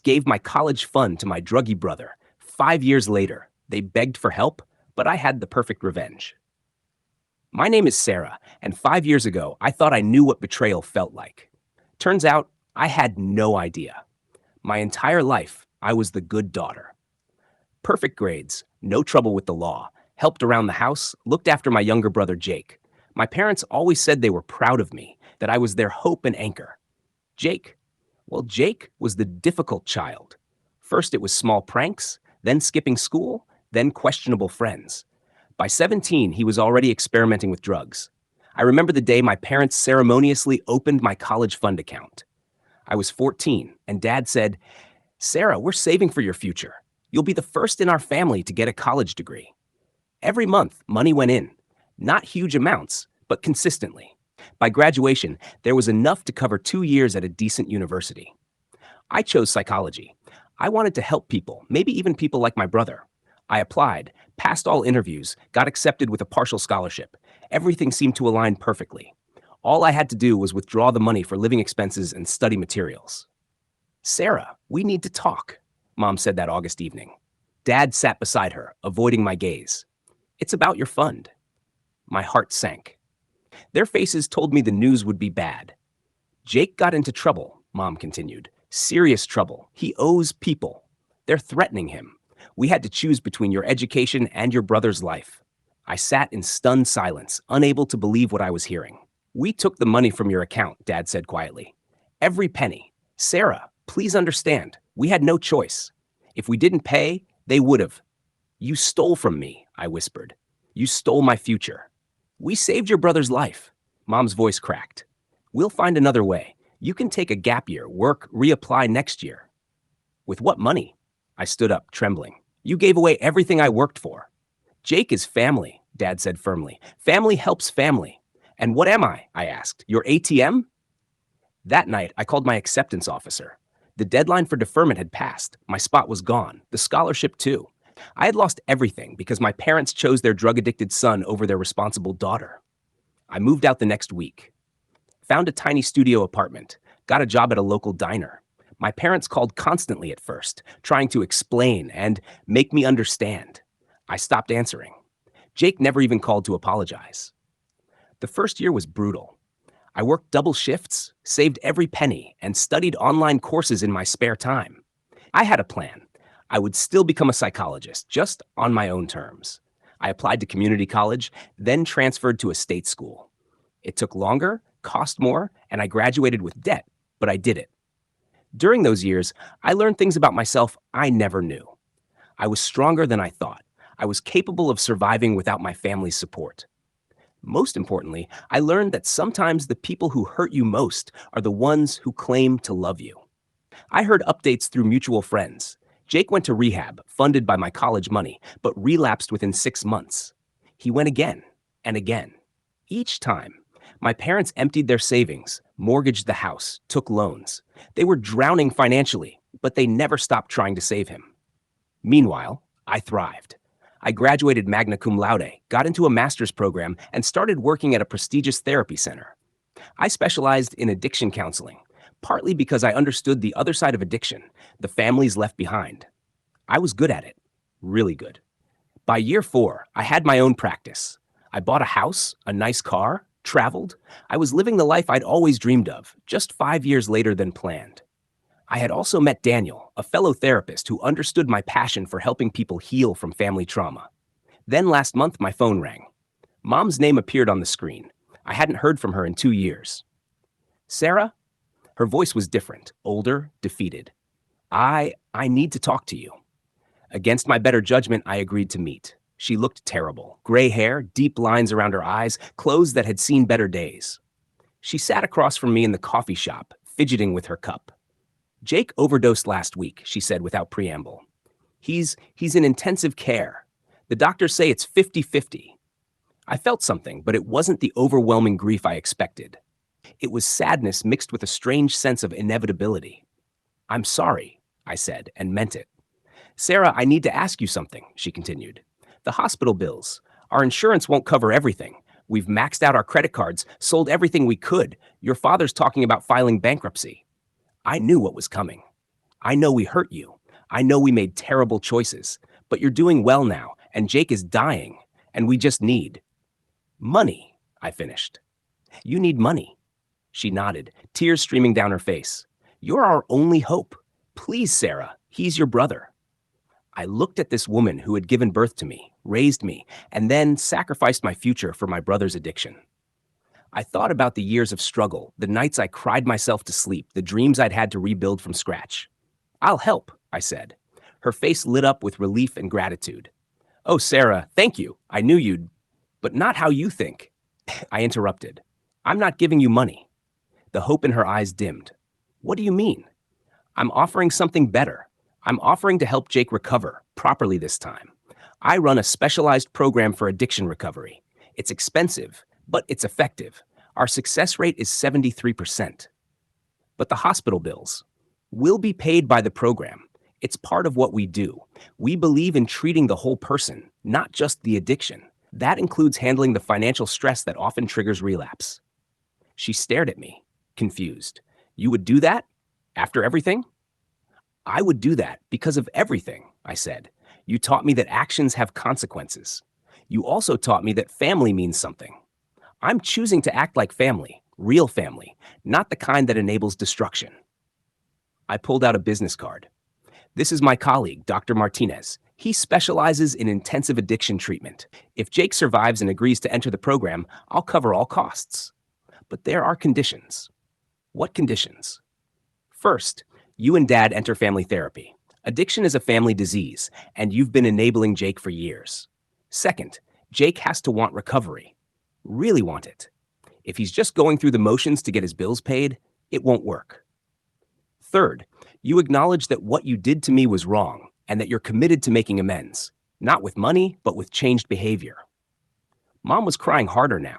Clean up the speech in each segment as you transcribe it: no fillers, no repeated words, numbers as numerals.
gave my college fund to my druggie brother. 5 years later, they begged for help, but I had the perfect revenge. My name is Sarah, and 5 years ago, I thought I knew what betrayal felt like. Turns out, I had no idea. My entire life, I was the good daughter. Perfect grades, no trouble with the law, helped around the house, looked after my younger brother Jake. My parents always said they were proud of me, that I was their hope and anchor. Jake? Well, Jake was the difficult child. First it was small pranks, then skipping school, then questionable friends. By 17, he was already experimenting with drugs. I remember the day my parents ceremoniously opened my college fund account. I was 14, and Dad said, "Sarah, we're saving for your future. You'll be the first in our family to get a college degree." Every month, money went in. Not huge amounts, but consistently. By graduation, there was enough to cover 2 years at a decent university. I chose psychology. I wanted to help people, maybe even people like my brother. I applied, passed all interviews, got accepted with a partial scholarship. Everything seemed to align perfectly. All I had to do was withdraw the money for living expenses and study materials. "Sarah, we need to talk," Mom said that August evening. Dad sat beside her, avoiding my gaze. "It's about your fund." My heart sank. Their faces told me the news would be bad. "Jake got into trouble," Mom continued. "Serious trouble. He owes people. They're threatening him. We had to choose between your education and your brother's life." I sat in stunned silence, unable to believe what I was hearing. "We took the money from your account," Dad said quietly. "Every penny. Sarah, please understand, we had no choice. If we didn't pay, they would have." "You stole from me," I whispered. "You stole my future." "We saved your brother's life." Mom's voice cracked. "We'll find another way. You can take a gap year, work, reapply next year." "With what money?" I stood up, trembling. "You gave away everything I worked for." "Jake is family," Dad said firmly. "Family helps family." "And what am I?" I asked. "Your ATM?" That night, I called my acceptance officer. The deadline for deferment had passed. My spot was gone. The scholarship, too. I had lost everything because my parents chose their drug-addicted son over their responsible daughter. I moved out the next week. Found a tiny studio apartment. Got a job at a local diner. My parents called constantly at first, trying to explain and make me understand. I stopped answering. Jake never even called to apologize. The first year was brutal. I worked double shifts, saved every penny, and studied online courses in my spare time. I had a plan. I would still become a psychologist, just on my own terms. I applied to community college, then transferred to a state school. It took longer, cost more, and I graduated with debt, but I did it. During those years, I learned things about myself I never knew. I was stronger than I thought. I was capable of surviving without my family's support. Most importantly, I learned that sometimes the people who hurt you most are the ones who claim to love you. I heard updates through mutual friends. Jake went to rehab, funded by my college money, but relapsed within 6 months. He went again and again. Each time, my parents emptied their savings, mortgaged the house, took loans. They were drowning financially, but they never stopped trying to save him. Meanwhile, I thrived. I graduated magna cum laude, got into a master's program, and started working at a prestigious therapy center. I specialized in addiction counseling, partly because I understood the other side of addiction, the families left behind. I was good at it, really good. By year 4, I had my own practice. I bought a house, a nice car, traveled. I was living the life I'd always dreamed of, just 5 years later than planned. I had also met Daniel, a fellow therapist who understood my passion for helping people heal from family trauma. Then last month, my phone rang. Mom's name appeared on the screen. I hadn't heard from her in 2 years. "Sarah?" Her voice was different, older, defeated. I need to talk to you." Against my better judgment, I agreed to meet. She looked terrible. Gray hair, deep lines around her eyes, clothes that had seen better days. She sat across from me in the coffee shop, fidgeting with her cup. "Jake overdosed last week," she said without preamble. He's in intensive care. The doctors say it's 50-50. I felt something, but it wasn't the overwhelming grief I expected. It was sadness mixed with a strange sense of inevitability. "I'm sorry," I said, and meant it. "Sarah, I need to ask you something," she continued. "The hospital bills. Our insurance won't cover everything. We've maxed out our credit cards, sold everything we could. Your father's talking about filing bankruptcy." I knew what was coming. I know we hurt you. I know we made terrible choices, but you're doing well now, and Jake is dying, and we just need money, I finished. You need money. She nodded, tears streaming down her face. You're our only hope. Please, Sarah, he's your brother. I looked at this woman who had given birth to me, raised me, and then sacrificed my future for my brother's addiction. I thought about the years of struggle, the nights I cried myself to sleep, the dreams I'd had to rebuild from scratch. I'll help, I said. Her face lit up with relief and gratitude. Oh, Sarah, thank you. I knew you'd. But not how you think. I interrupted. I'm not giving you money. The hope in her eyes dimmed. What do you mean? I'm offering something better. I'm offering to help Jake recover, properly this time. I run a specialized program for addiction recovery. It's expensive, but it's effective. Our success rate is 73%. But the hospital bills will be paid by the program. It's part of what we do. We believe in treating the whole person, not just the addiction. That includes handling the financial stress that often triggers relapse. She stared at me, confused. You would do that? After everything? I would do that because of everything, I said. You taught me that actions have consequences. You also taught me that family means something. I'm choosing to act like family, real family, not the kind that enables destruction. I pulled out a business card. This is my colleague, Dr. Martinez. He specializes in intensive addiction treatment. If Jake survives and agrees to enter the program, I'll cover all costs. But there are conditions. What conditions? First, you and Dad enter family therapy. Addiction is a family disease, and you've been enabling Jake for years. Second, Jake has to want recovery. Really want it. If he's just going through the motions to get his bills paid, it won't work. Third, you acknowledge that what you did to me was wrong and that you're committed to making amends, not with money, but with changed behavior. Mom was crying harder now.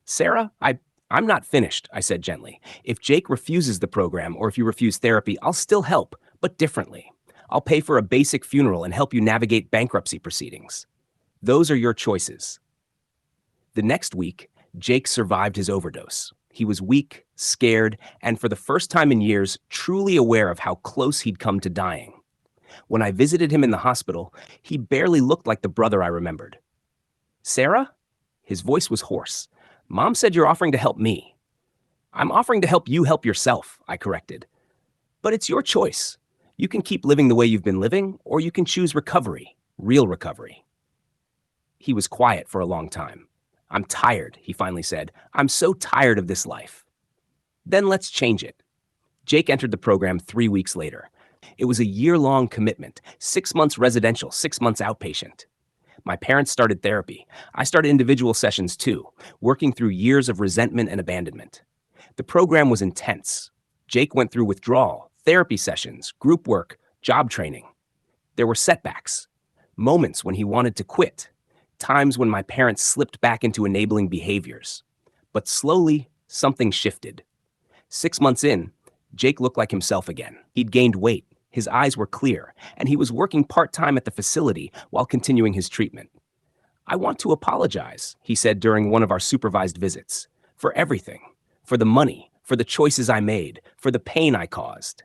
Sarah, I'm not finished, I said gently. If Jake refuses the program or if you refuse therapy, I'll still help, but differently. I'll pay for a basic funeral and help you navigate bankruptcy proceedings. Those are your choices. The next week, Jake survived his overdose. He was weak, scared, and for the first time in years, truly aware of how close he'd come to dying. When I visited him in the hospital, he barely looked like the brother I remembered. Sarah? His voice was hoarse. Mom said you're offering to help me. I'm offering to help you help yourself, I corrected. But it's your choice. You can keep living the way you've been living, or you can choose recovery, real recovery. He was quiet for a long time. I'm tired, he finally said. I'm so tired of this life. Then let's change it. Jake entered the program 3 weeks later. It was a year-long commitment, 6 months residential, 6 months outpatient. My parents started therapy. I started individual sessions too, working through years of resentment and abandonment. The program was intense. Jake went through withdrawal, therapy sessions, group work, job training. There were setbacks, moments when he wanted to quit, times when my parents slipped back into enabling behaviors. But slowly, something shifted. 6 months in, Jake looked like himself again. He'd gained weight, his eyes were clear, and he was working part-time at the facility while continuing his treatment. I want to apologize, he said during one of our supervised visits, for everything, for the money, for the choices I made, for the pain I caused.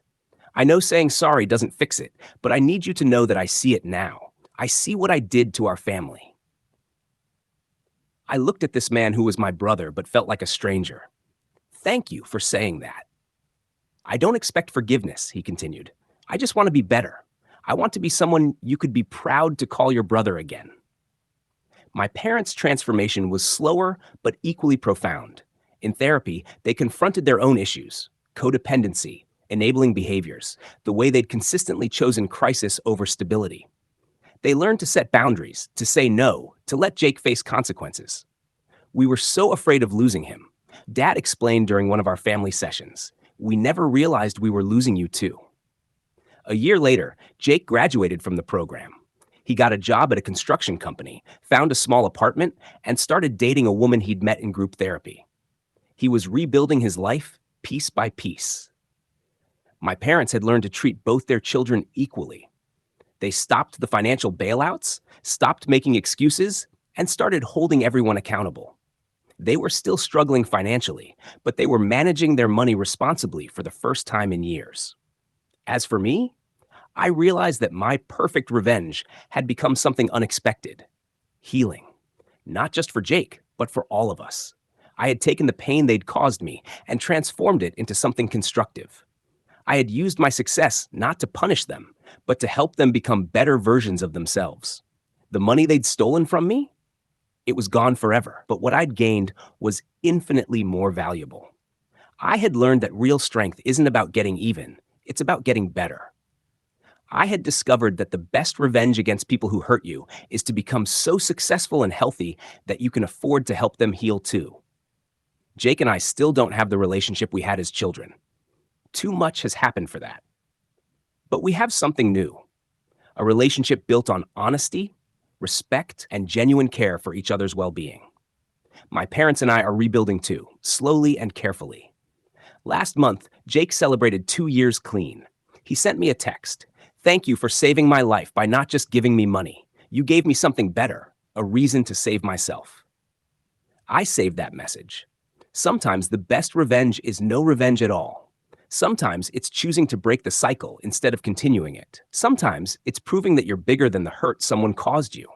I know saying sorry doesn't fix it, but I need you to know that I see it now. I see what I did to our family. I looked at this man who was my brother but felt like a stranger. Thank you for saying that. I don't expect forgiveness, he continued. I just want to be better. I want to be someone you could be proud to call your brother again. My parents' transformation was slower but equally profound. In therapy, they confronted their own issues, codependency, enabling behaviors, the way they'd consistently chosen crisis over stability. They learned to set boundaries, to say no, to let Jake face consequences. We were so afraid of losing him. Dad explained during one of our family sessions, we never realized we were losing you too. A year later, Jake graduated from the program. He got a job at a construction company, found a small apartment, and started dating a woman he'd met in group therapy. He was rebuilding his life piece by piece. My parents had learned to treat both their children equally. They stopped the financial bailouts, stopped making excuses, and started holding everyone accountable. They were still struggling financially, but they were managing their money responsibly for the first time in years. As for me, I realized that my perfect revenge had become something unexpected, healing, not just for Jake, but for all of us. I had taken the pain they'd caused me and transformed it into something constructive. I had used my success not to punish them, but to help them become better versions of themselves. The money they'd stolen from me? It was gone forever, but what I'd gained was infinitely more valuable. I had learned that real strength isn't about getting even, it's about getting better. I had discovered that the best revenge against people who hurt you is to become so successful and healthy that you can afford to help them heal too. Jake and I still don't have the relationship we had as children. Too much has happened for that. But we have something new, a relationship built on honesty, respect, and genuine care for each other's well-being. My parents and I are rebuilding too, slowly and carefully. Last month, Jake celebrated 2 years clean. He sent me a text. "Thank you for saving my life by not just giving me money. You gave me something better, a reason to save myself." I saved that message. Sometimes the best revenge is no revenge at all. Sometimes it's choosing to break the cycle instead of continuing it. Sometimes it's proving that you're bigger than the hurt someone caused you.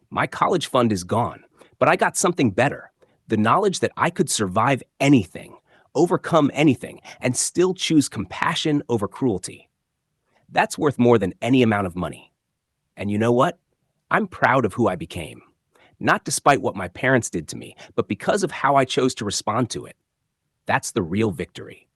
My college fund is gone, but I got something better. The knowledge that I could survive anything, overcome anything, and still choose compassion over cruelty. That's worth more than any amount of money. And you know what? I'm proud of who I became. Not despite what my parents did to me, but because of how I chose to respond to it. That's the real victory.